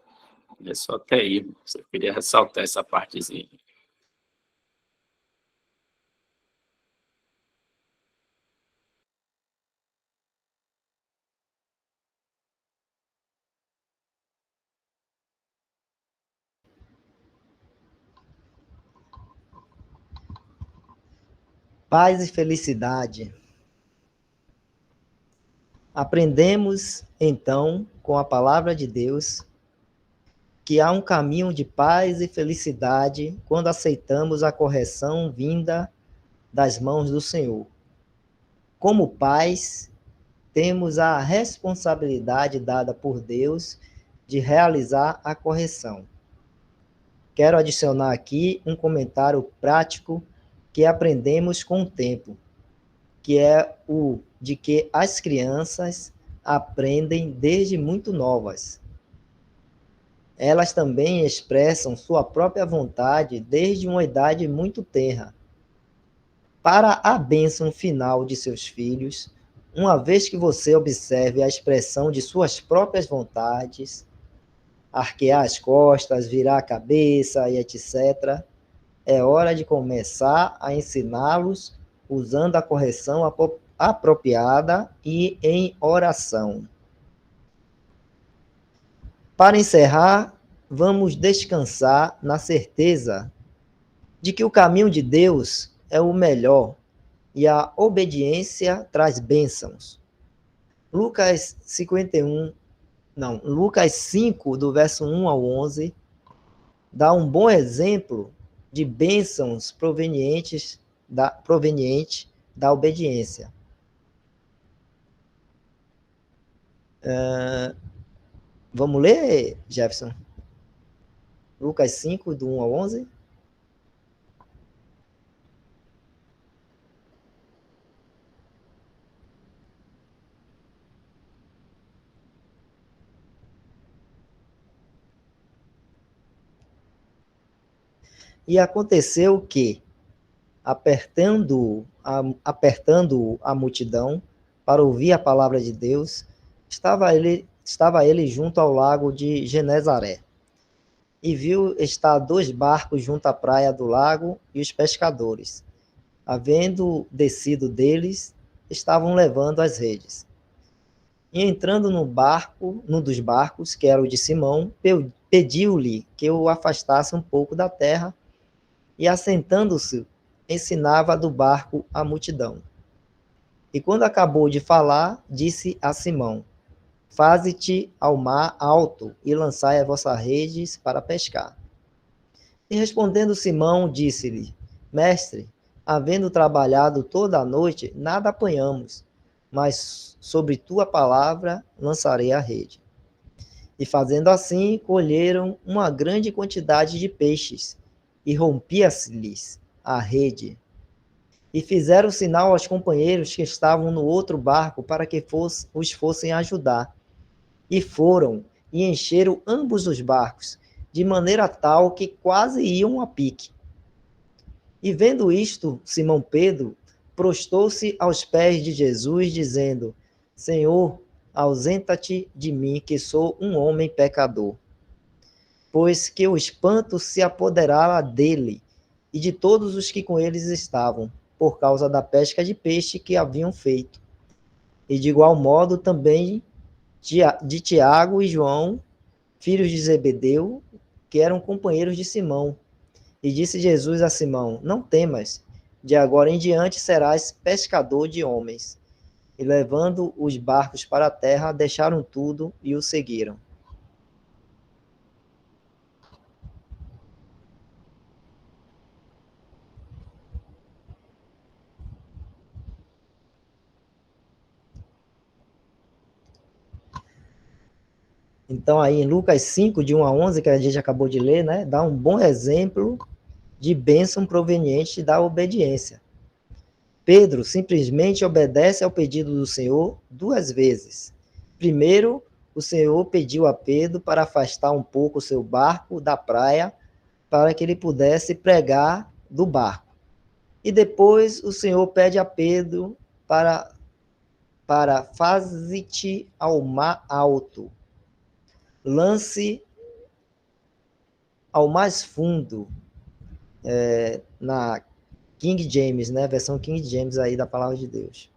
É só até aí, eu queria ressaltar essa partezinha. Paz e felicidade. Aprendemos, então, com a palavra de Deus, que há um caminho de paz e felicidade quando aceitamos a correção vinda das mãos do Senhor. Como pais, temos a responsabilidade dada por Deus de realizar a correção. Quero adicionar aqui um comentário prático que aprendemos com o tempo, que é o de que as crianças aprendem desde muito novas. Elas também expressam sua própria vontade desde uma idade muito tenra. Para a bênção final de seus filhos, uma vez que você observe a expressão de suas próprias vontades, arquear as costas, virar a cabeça e etc., é hora de começar a ensiná-los usando a correção apropriada e em oração. Para encerrar, vamos descansar na certeza de que o caminho de Deus é o melhor e a obediência traz bênçãos. Lucas 5, do verso 1 ao 11, dá um bom exemplo de bênçãos proveniente da obediência. Vamos ler, Jefferson? Lucas 5, do 1 ao 11? E aconteceu que, apertando a multidão para ouvir a palavra de Deus, estava ele junto ao lago de Genezaré. E viu estar 2 barcos junto à praia do lago, e os pescadores, havendo descido deles, estavam levando as redes. E entrando num dos barcos, que era o de Simão, pediu-lhe que o afastasse um pouco da terra, e assentando-se, ensinava do barco a multidão. E quando acabou de falar, disse a Simão: Faze-te ao mar alto e lançai as vossas redes para pescar. E respondendo Simão, disse-lhe: Mestre, havendo trabalhado toda a noite, nada apanhamos, mas sobre tua palavra lançarei a rede. E fazendo assim, colheram uma grande quantidade de peixes, e rompia-se-lhes a rede. E fizeram sinal aos companheiros que estavam no outro barco para que os fossem ajudar. E foram, e encheram ambos os barcos, de maneira tal que quase iam a pique. E vendo isto, Simão Pedro prostou-se aos pés de Jesus, dizendo: Senhor, ausenta-te de mim, que sou um homem pecador. Pois que o espanto se apoderara dele e de todos os que com eles estavam. por causa da pesca de peixe que haviam feito. E de igual modo também de Tiago e João, filhos de Zebedeu, que eram companheiros de Simão. E disse Jesus a Simão: não temas, de agora em diante serás pescador de homens. E levando os barcos para a terra, deixaram tudo e o seguiram. Então, aí em Lucas 5, de 1 a 11, que a gente acabou de ler, né, dá um bom exemplo de bênção proveniente da obediência. Pedro simplesmente obedece ao pedido do Senhor 2 vezes. Primeiro, o Senhor pediu a Pedro para afastar um pouco o seu barco da praia para que ele pudesse pregar do barco. E depois o Senhor pede a Pedro para faze-te ao mar alto, lance ao mais fundo, na King James, né? Versão King James aí da palavra de Deus.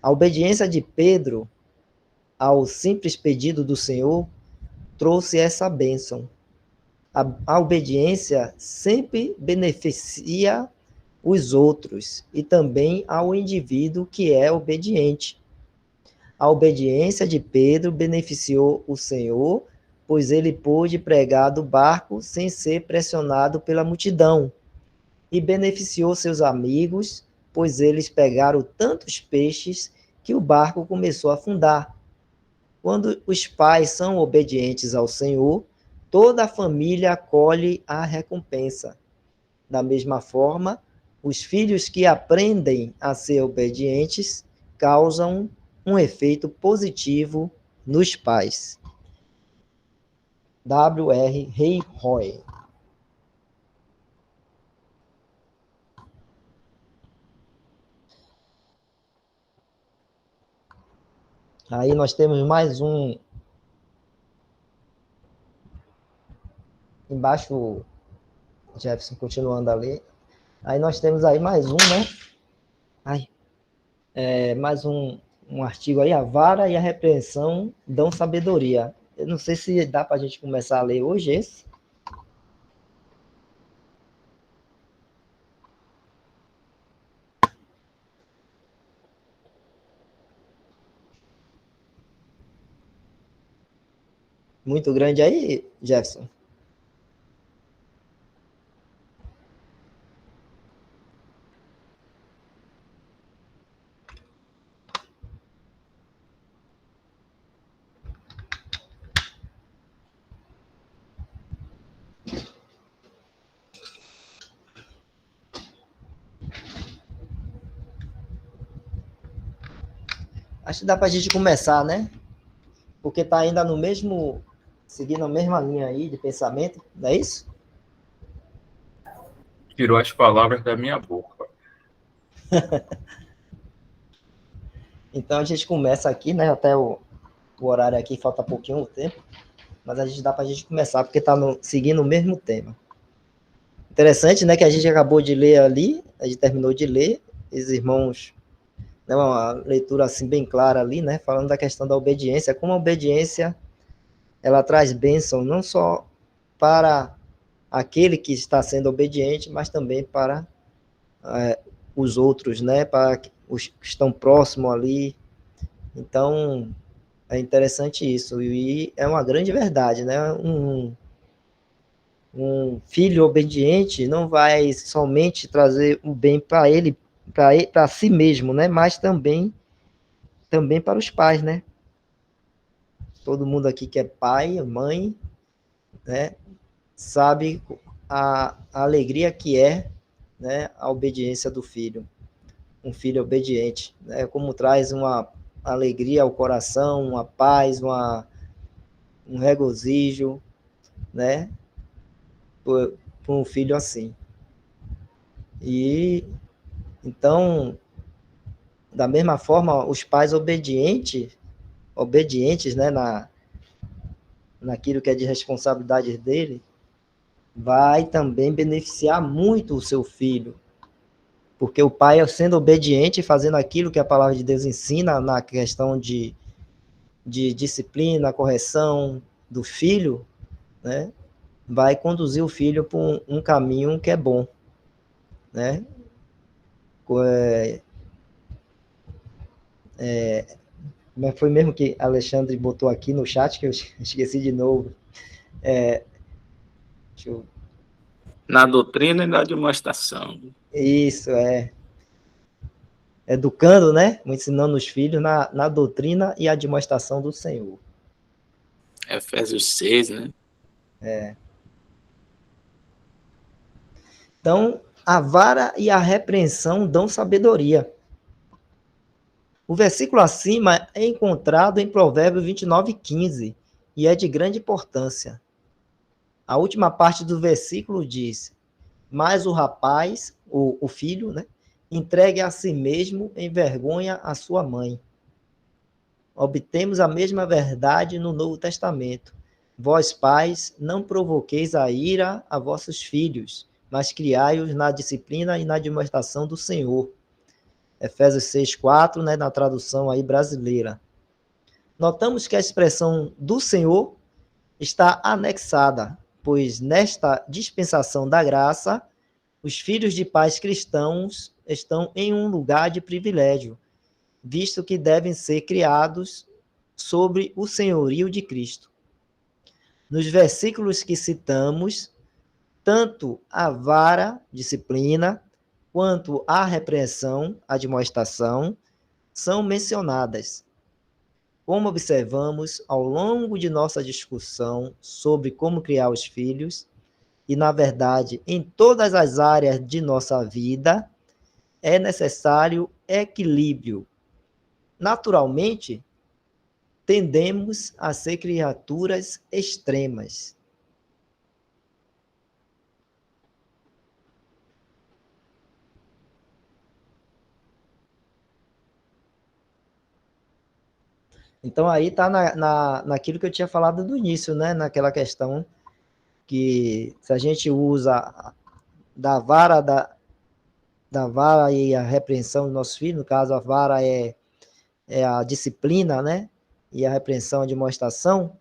A obediência de Pedro ao simples pedido do Senhor trouxe essa bênção. A obediência sempre beneficia os outros e também ao indivíduo que é obediente. A obediência de Pedro beneficiou o Senhor, pois ele pôde pregar do barco sem ser pressionado pela multidão, e beneficiou seus amigos, pois eles pegaram tantos peixes que o barco começou a afundar. Quando os pais são obedientes ao Senhor, toda a família colhe a recompensa. Da mesma forma, os filhos que aprendem a ser obedientes causam um efeito positivo nos pais. W.R. Ray Roy. Aí nós temos mais um. Embaixo, Jefferson, continuando ali. Aí nós temos aí mais um, né? Mais um artigo aí. A vara e a repreensão dão sabedoria. Eu não sei se dá para a gente começar a ler hoje esse. Muito grande aí, Jefferson. Acho que dá para a gente começar, né? Porque está ainda no mesmo, seguindo a mesma linha aí de pensamento, não é isso? Tirou as palavras da minha boca. Então a gente começa aqui, né? Até o horário aqui, falta pouquinho o tempo, mas a gente dá para a gente começar, porque está seguindo o mesmo tema. Interessante, né? Que a gente acabou de ler ali, a gente terminou de ler, os irmãos, né, uma leitura assim bem clara ali, né? Falando da questão da obediência, como a obediência ela traz bênção não só para aquele que está sendo obediente, mas também para os outros, né? Para os que estão próximos ali. Então, é interessante isso. E é uma grande verdade, né? Um filho obediente não vai somente trazer o bem para ele, para si mesmo, né? Mas também para os pais, né? Todo mundo aqui que é pai, mãe, né? Sabe a alegria que é, né? A obediência do filho. Um filho obediente, né? Como traz uma alegria ao coração, uma paz, um regozijo, né? Por um filho assim. E então, da mesma forma, os pais obedientes, né, naquilo que é de responsabilidade dele, vai também beneficiar muito o seu filho, Porque o pai, sendo obediente, fazendo aquilo que a palavra de Deus ensina na questão de disciplina, correção do filho, né, vai conduzir o filho para um caminho que é bom, né? Mas foi mesmo que Alexandre botou aqui no chat, que eu esqueci de novo. Na doutrina e na demonstração. Isso, educando, né? Ensinando os filhos na doutrina e a demonstração do Senhor. Efésios 6, né? Então, a vara e a repreensão dão sabedoria. O versículo acima é encontrado em Provérbios 29:15 e é de grande importância. A última parte do versículo diz: mas o rapaz, o filho, né, entregue a si mesmo, envergonha a sua mãe. Obtemos a mesma verdade no Novo Testamento. Vós, pais, não provoqueis a ira a vossos filhos, mas criai-os na disciplina e na demonstração do Senhor. Efésios 6:4, né, na tradução aí brasileira. Notamos que a expressão do Senhor está anexada, pois nesta dispensação da graça, os filhos de pais cristãos estão em um lugar de privilégio, visto que devem ser criados sobre o senhorio de Cristo. Nos versículos que citamos, tanto a vara, disciplina, quanto a repreensão, admoestação, são mencionadas. Como observamos ao longo de nossa discussão sobre como criar os filhos, e na verdade em todas as áreas de nossa vida, é necessário equilíbrio. Naturalmente, tendemos a ser criaturas extremas. Então aí está naquilo que eu tinha falado do início, né? Naquela questão que se a gente usa da vara e a repreensão dos nossos filhos, no caso a vara é a disciplina, né? E a repreensão, a demonstração,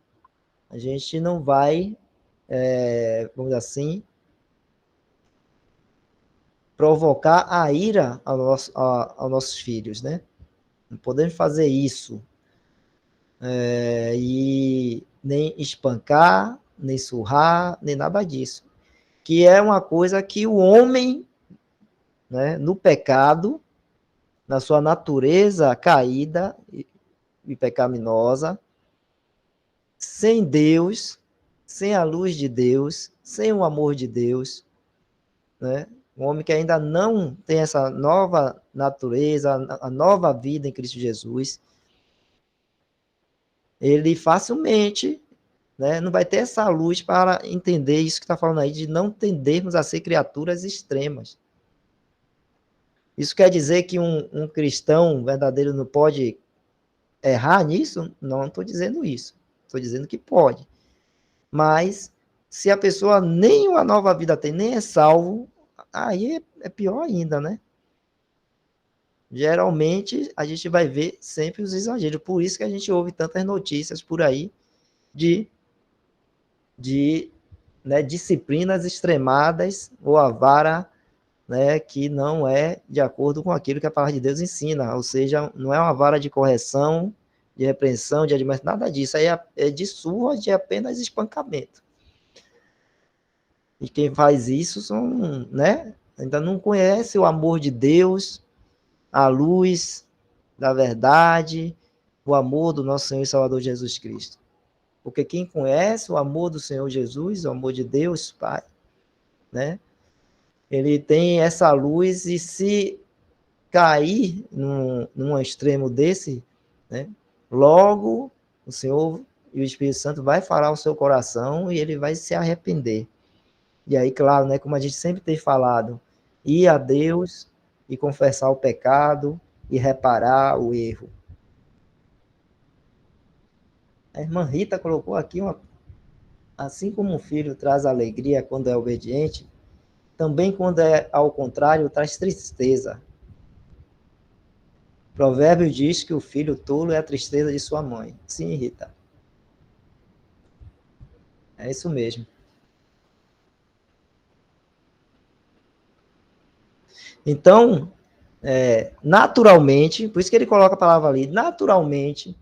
a gente não vai, vamos dizer assim, provocar a ira aos nossos filhos, né? Não podemos fazer isso. E nem espancar, nem surrar, nem nada disso. Que é uma coisa que o homem, né, no pecado, na sua natureza caída e pecaminosa, sem Deus, sem a luz de Deus, sem o amor de Deus, né? Um homem que ainda não tem essa nova natureza, a nova vida em Cristo Jesus, ele facilmente, né, não vai ter essa luz para entender isso que está falando aí, de não tendermos a ser criaturas extremas. Isso quer dizer que um cristão verdadeiro não pode errar nisso? Não estou dizendo isso. Estou dizendo que pode. Mas, se a pessoa nem uma nova vida tem, nem é salvo, aí é pior ainda, né? Geralmente, a gente vai ver sempre os exageros. Por isso que a gente ouve tantas notícias por aí de né, disciplinas extremadas ou a vara, né, que não é de acordo com aquilo que a palavra de Deus ensina. Ou seja, não é uma vara de correção, de repreensão, de advertência, nada disso. Aí é de surra, de apenas espancamento. E quem faz isso são, né, ainda não conhece o amor de Deus, a luz da verdade, o amor do nosso Senhor e Salvador Jesus Cristo. Porque quem conhece o amor do Senhor Jesus, o amor de Deus, Pai, né, ele tem essa luz, e se cair num extremo desse, né, logo o Senhor e o Espírito Santo vai falar ao seu coração e ele vai se arrepender. E aí, claro, né, como a gente sempre tem falado, ir a Deus e confessar o pecado e reparar o erro. A irmã Rita colocou aqui assim como um filho traz alegria quando é obediente, também quando é ao contrário, traz tristeza. Provérbio diz que o filho tolo é a tristeza de sua mãe. Sim, Rita. É isso mesmo. Então, naturalmente, por isso que ele coloca a palavra ali, naturalmente,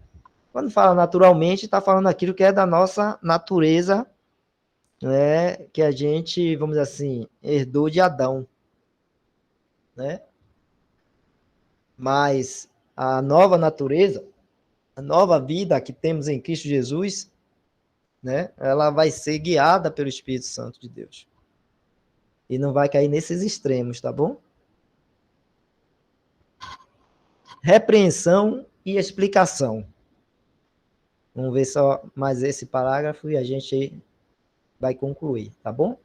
quando fala naturalmente, está falando aquilo que é da nossa natureza, né, que a gente, vamos dizer assim, herdou de Adão, né? Mas a nova natureza, a nova vida que temos em Cristo Jesus, né, ela vai ser guiada pelo Espírito Santo de Deus. E não vai cair nesses extremos, tá bom? Repreensão e explicação. Vamos ver só mais esse parágrafo e a gente vai concluir, tá bom?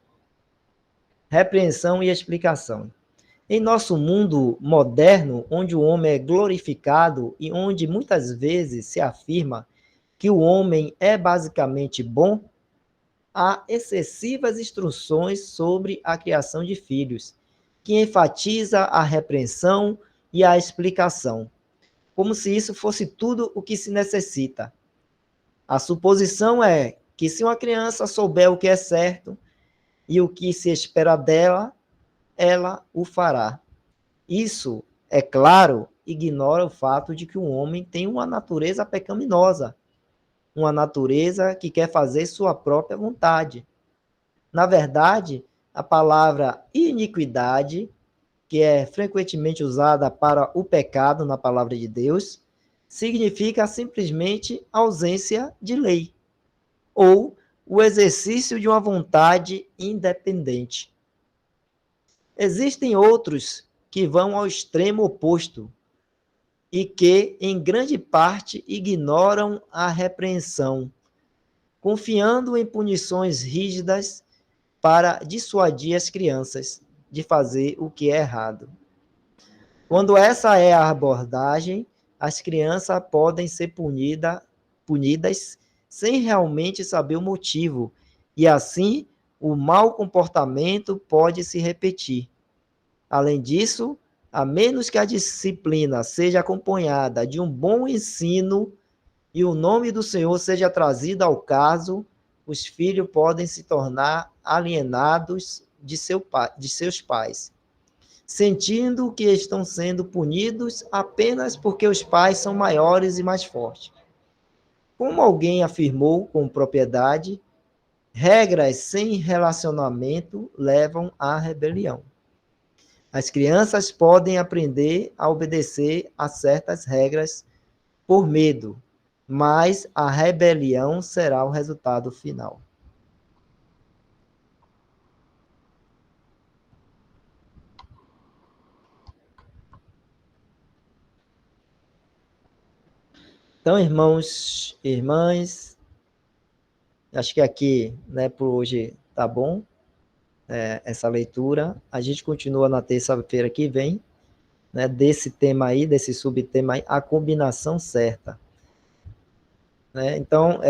Repreensão e explicação. Em nosso mundo moderno, onde o homem é glorificado e onde muitas vezes se afirma que o homem é basicamente bom, há excessivas instruções sobre a criação de filhos, que enfatiza a repreensão e a explicação, como se isso fosse tudo o que se necessita. A suposição é que se uma criança souber o que é certo e o que se espera dela, ela o fará. Isso, é claro, ignora o fato de que o homem tem uma natureza pecaminosa, uma natureza que quer fazer sua própria vontade. Na verdade, a palavra iniquidade, que é frequentemente usada para o pecado na palavra de Deus, significa simplesmente ausência de lei, ou o exercício de uma vontade independente. Existem outros que vão ao extremo oposto e que, em grande parte, ignoram a repreensão, confiando em punições rígidas para dissuadir as crianças de fazer o que é errado. Quando essa é a abordagem, as crianças podem ser punidas sem realmente saber o motivo, e assim o mau comportamento pode se repetir. Além disso, a menos que a disciplina seja acompanhada de um bom ensino e o nome do Senhor seja trazido ao caso, os filhos podem se tornar alienados de seus pais, sentindo que estão sendo punidos apenas porque os pais são maiores e mais fortes. Como alguém afirmou com propriedade, regras sem relacionamento levam à rebelião. As crianças podem aprender a obedecer a certas regras por medo, mas a rebelião será o resultado final. Então, irmãos e irmãs, acho que aqui, né, por hoje tá bom, essa leitura. A gente continua na terça-feira que vem, né, desse tema aí, desse subtema aí, a combinação certa. Né? Então,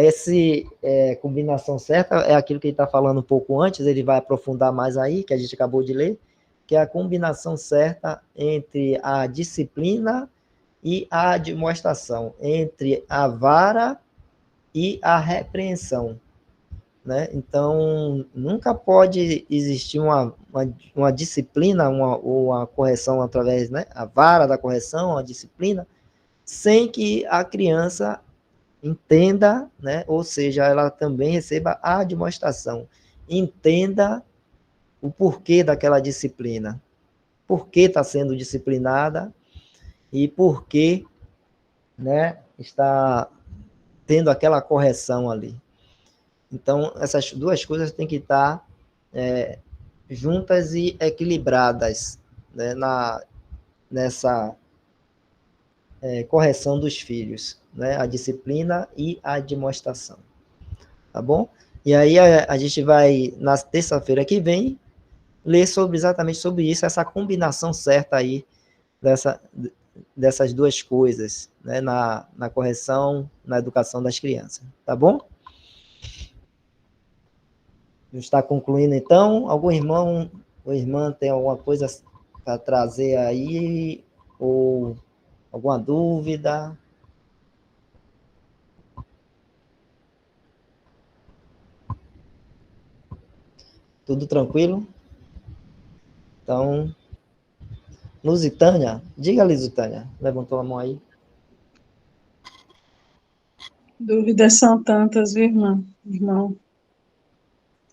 combinação certa é aquilo que ele está falando um pouco antes, ele vai aprofundar mais aí, que a gente acabou de ler, que é a combinação certa entre a disciplina e a admoestação, entre a vara e a repreensão. Né? Então, nunca pode existir uma disciplina, uma correção através, né? A vara da correção, a disciplina, sem que a criança entenda, né? Ou seja, ela também receba a admoestação, entenda o porquê daquela disciplina, por que está sendo disciplinada e por que, né, está tendo aquela correção ali. Então, essas duas coisas têm que estar juntas e equilibradas, né, nessa correção dos filhos, né, a disciplina e a admoestação. Tá bom? E aí a gente vai, na terça-feira que vem, ler exatamente sobre isso, essa combinação certa aí dessas duas coisas, né, na correção, na educação das crianças. Tá bom? Está concluindo, então. Algum irmão O irmão tem alguma coisa para trazer aí, ou alguma dúvida? Tudo tranquilo? Então, Lusitânia, diga, Lusitânia, levantou a mão aí. Dúvidas são tantas, viu, irmão?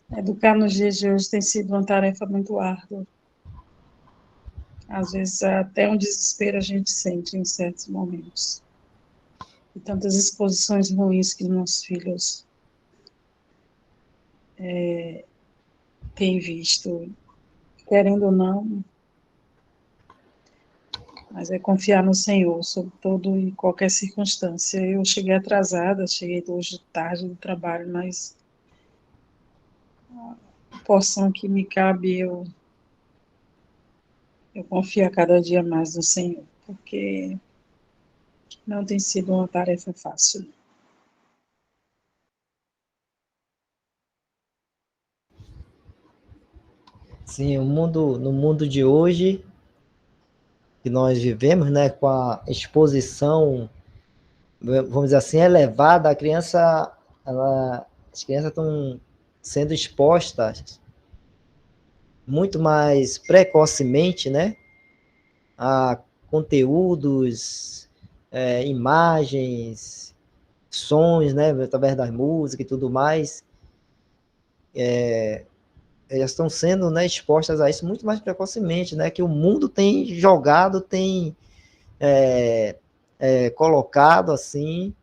Educar nos dias de hoje tem sido uma tarefa muito árdua. Às vezes até um desespero a gente sente em certos momentos. E tantas exposições ruins que nossos filhos têm visto, querendo ou não, mas é confiar no Senhor, sobre todo e qualquer circunstância. Eu cheguei atrasada, cheguei hoje tarde do trabalho, mas a porção que me cabe, eu confio a cada dia mais no Senhor, porque não tem sido uma tarefa fácil. Sim, no mundo de hoje, que nós vivemos, né, com a exposição, vamos dizer assim, elevada, as crianças estão sendo expostas muito mais precocemente, né, a conteúdos, imagens, sons, né, através das músicas e tudo mais, elas estão sendo, né, expostas a isso muito mais precocemente, né, que o mundo tem jogado, tem colocado assim.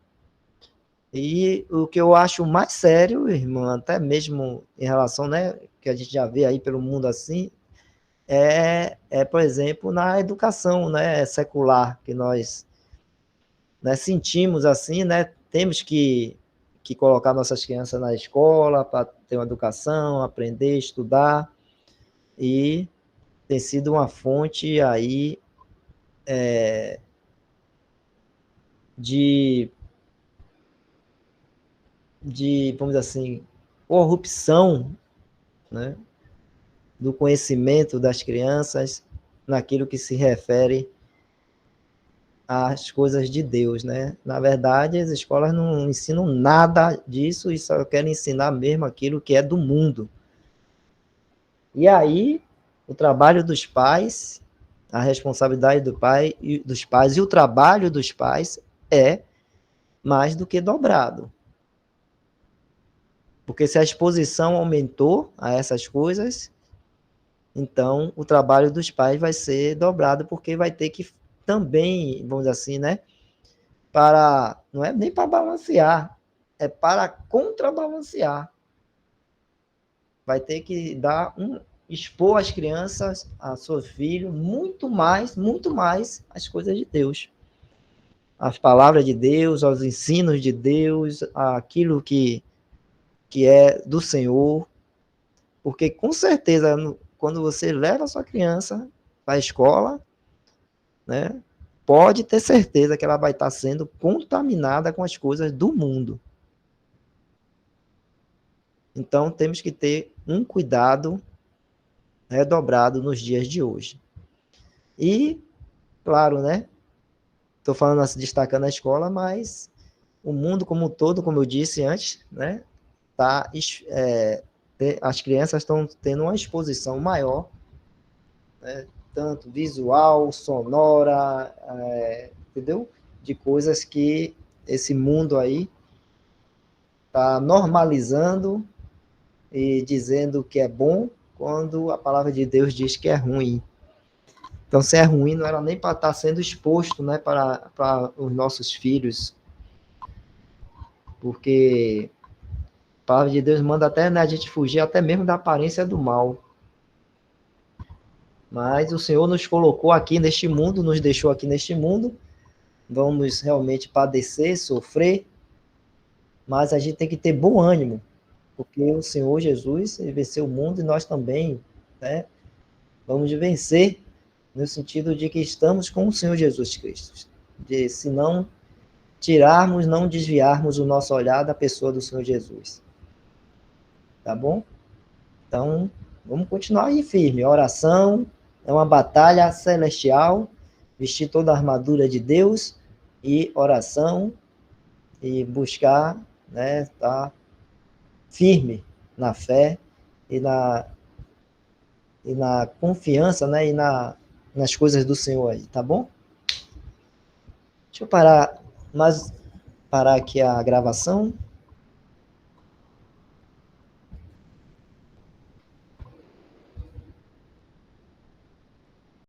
E o que eu acho mais sério, irmão, até mesmo em relação, né, que a gente já vê aí pelo mundo assim, por exemplo, na educação, né, secular, que nós, né, sentimos assim, né, temos que colocar nossas crianças na escola para ter uma educação, aprender, estudar, e tem sido uma fonte aí de, vamos dizer assim, corrupção, né, do conhecimento das crianças naquilo que se refere às coisas de Deus, né? Na verdade, as escolas não ensinam nada disso e só querem ensinar mesmo aquilo que é do mundo. E aí, o trabalho dos pais, a responsabilidade dos pais e o trabalho dos pais é mais do que dobrado. Porque se a exposição aumentou a essas coisas, então o trabalho dos pais vai ser dobrado, porque vai ter que também, vamos dizer assim, né? Não é nem para balancear, é para contrabalancear. Vai ter que expor às crianças, a seus filhos, muito mais as coisas de Deus. As palavras de Deus, aos ensinos de Deus, aquilo que é do Senhor. Porque com certeza, quando você leva a sua criança para a escola, né, pode ter certeza que ela vai estar sendo contaminada com as coisas do mundo. Então, temos que ter um cuidado redobrado nos dias de hoje. E, claro, né, estou falando assim, destacando a escola, mas o mundo como um todo, como eu disse antes, né, as crianças estão tendo uma exposição maior, né, tanto visual, sonora, entendeu? De coisas que esse mundo aí está normalizando e dizendo que é bom, quando a palavra de Deus diz que é ruim. Então, se é ruim, não era nem para estar sendo exposto, né, para os nossos filhos, porque a palavra de Deus manda até, né, a gente fugir até mesmo da aparência do mal. Mas o Senhor nos colocou aqui neste mundo, nos deixou aqui neste mundo, vamos realmente padecer, sofrer, mas a gente tem que ter bom ânimo, porque o Senhor Jesus venceu o mundo e nós também, né, vamos vencer, no sentido de que estamos com o Senhor Jesus Cristo. Se não tirarmos, não desviarmos o nosso olhar da pessoa do Senhor Jesus. Tá bom? Então, Vamos continuar aí firme. Oração é uma batalha celestial, vestir toda a armadura de Deus e oração e buscar, né, estar firme na fé e na confiança, né, e nas coisas do Senhor aí, tá bom? Deixa eu parar aqui a gravação.